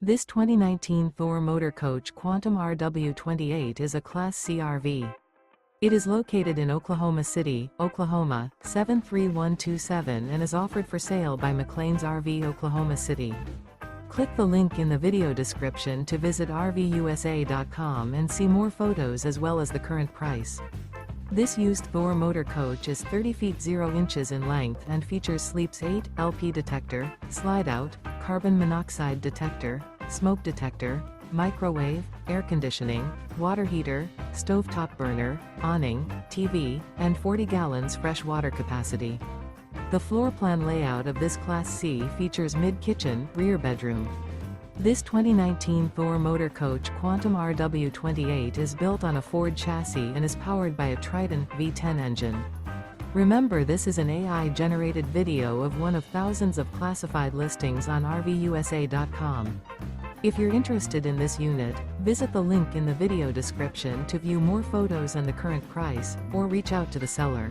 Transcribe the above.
This 2019 Thor Motor Coach Quantum RW28 is a Class C RV. It is located in Oklahoma City, Oklahoma, 73127 and is offered for sale by McClain's RV Oklahoma City. Click the link in the video description to visit RVUSA.com and see more photos as well as the current price. This used Thor motor coach is 30 feet 0 inches in length and features Sleep's 8 LP detector, Slideout, carbon monoxide detector, smoke detector, microwave, air conditioning, water heater, stovetop burner, awning, TV, and 40 gallons fresh water capacity. The floor plan layout of this Class C features mid-kitchen, rear bedroom. This 2019 Thor Motor Coach Quantum RW28 is built on a Ford chassis and is powered by a Triton V10 engine. Remember, this is an AI-generated video of one of thousands of classified listings on RVUSA.com. If you're interested in this unit, visit the link in the video description to view more photos and the current price, or reach out to the seller.